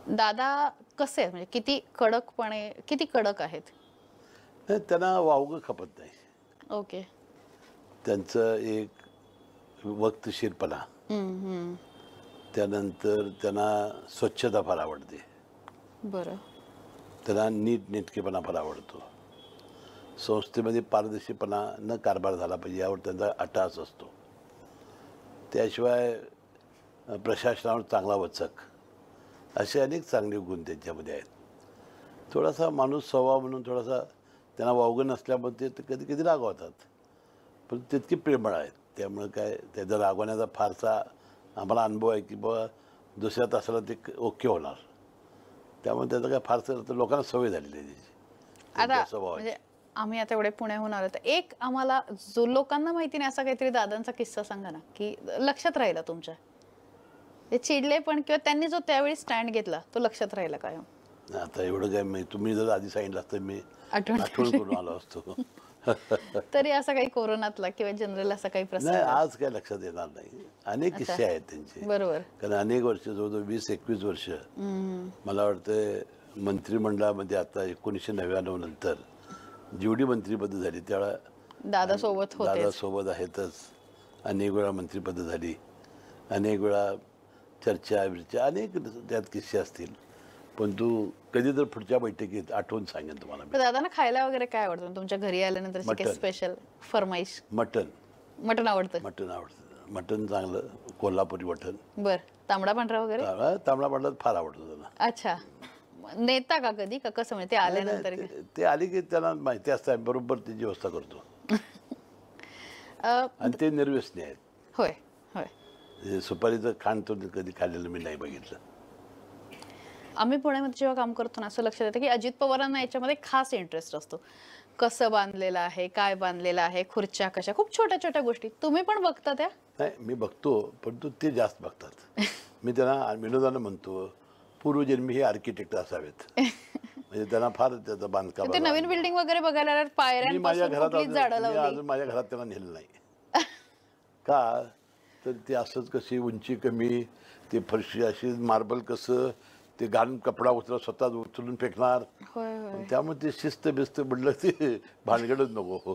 दादा कसे आहेत म्हणजे किती कडक आहेत? नाही, त्यांना वावगं खपत नाही. ओके. त्यांचं एक वक्तशीरपणा, हं. त्यानंतर त्यांना स्वच्छता फार आवडते. बरं. त्यांना नीटनेटकेपणा फार आवडतो. संस्थेमध्ये पारदर्शीपणा न कारभार झाला पाहिजे यावर त्यांचा अट्टहास असतो. त्याशिवाय प्रशासनावर चांगला वचक, असे अनेक चांगले गुण त्यांच्यामध्ये आहेत. थोडासा माणूस स्वभाव म्हणून थोडासा त्यांना वावगं नसल्यामुळे ते कधी कधी रागवतात, पण तितकी प्रेमळ आहेत. त्यामुळे काय त्याचा रागवण्याचा फारसा आम्हाला अनुभव आहे की बाबा दुसऱ्या तासाला ते ओके होणार. त्यामुळे त्याचं काय फारसं तर लोकांना सवय झालेली आहे त्याची, आता त्यांच्या स्वभावाची. म्हणजे आम्ही आता एवढे पुण्याहून आलो तर एक आम्हाला जो लोकांना माहिती नाही असा काहीतरी दादांचा किस्सा सांगा ना, की लक्षात राहिला तुमच्या. ते चिडले पण किंवा त्यांनी जो त्यावेळी स्टँड घेतला तो लक्षात राहिला कायम? आता एवढं काय मी तुम्ही जर आधी सांगितलं असतं मी आठवण आठवण करून आलो असतो. तरी असा काही कोरोनातला किंवा जनरल असा काही नाही, प्रसंग? आज काय लक्षात येणार नाही. अनेक किस्से आहेत त्यांचे. बरोबर. कारण अनेक वर्ष, जवळजवळ 20-21 वर्ष मला वाटतं मंत्रिमंडळामध्ये आता 1999 नंतर जेवढी मंत्रिपदं झाली त्यावेळा दादा सोबत होते. दादासोबत आहेतच. अनेक वेळा मंत्रिपदं झाली, अनेक वेळा चर्चा अनेक त्यात किस्से असतील. पण तू कधी तर पुढच्या बैठकीत आठवून सांगेन तुम्हाला मी. दादांना खायला वगैरे काय आवडतं तुमच्या घरी आल्यानंतर? मटण. स्पेशल फरमाईश? मटण मटण आवडतं. मटण आवडतं. मटण चांगलं कोल्हापुरी मटण. बर. तांबडा पांढरा वगैरे? तांबडा पांढरा फार आवडतो त्यांना. अच्छा. नेता का कधी का कसं म्हणजे ते आल्यानंतर? ते आले की त्यांना माहिती असतं बरोबर त्याची व्यवस्था करतो. आणि ते निर्व्यसनी आहेत. होय होय. म्हणजे सुपारीचं खाण तो कधी खाल्लेलं मी नाही बघितलं. आम्ही पुण्यामध्ये जेव्हा काम करतो ना असं लक्षात येतं की अजित पवारांना याच्यामध्ये खास इंटरेस्ट असतो. कसं बांधलेलं आहे, काय बांधलेलं आहे, खुर्च्या कशा, खूप छोट्या छोट्या गोष्टी तुम्ही पण बघता त्या? नाही, मी बघतो, परंतु ते जास्त बघतात. मी त्यांना विनोदानं म्हणतो पूर्वजन्मी हे आर्किटेक्ट असावेत. म्हणजे त्यांना फार त्याचं बांधकाम. ते नवीन बिल्डिंग वगैरे बघायला आल्यावर पायऱ्यांपासून कुठलीच झाडं लावली? अजून माझ्या घरात त्यांना नेलं नाही. का तर ते असंच कशी उंची कमी, ते फरशी अशी मार्बल कसं, ते घाण कपडा उचला स्वतः उचलून फेकणार. होय होय. त्यामुळे ते शिस्त बिस्त म्हटलं ते भानगडच नको.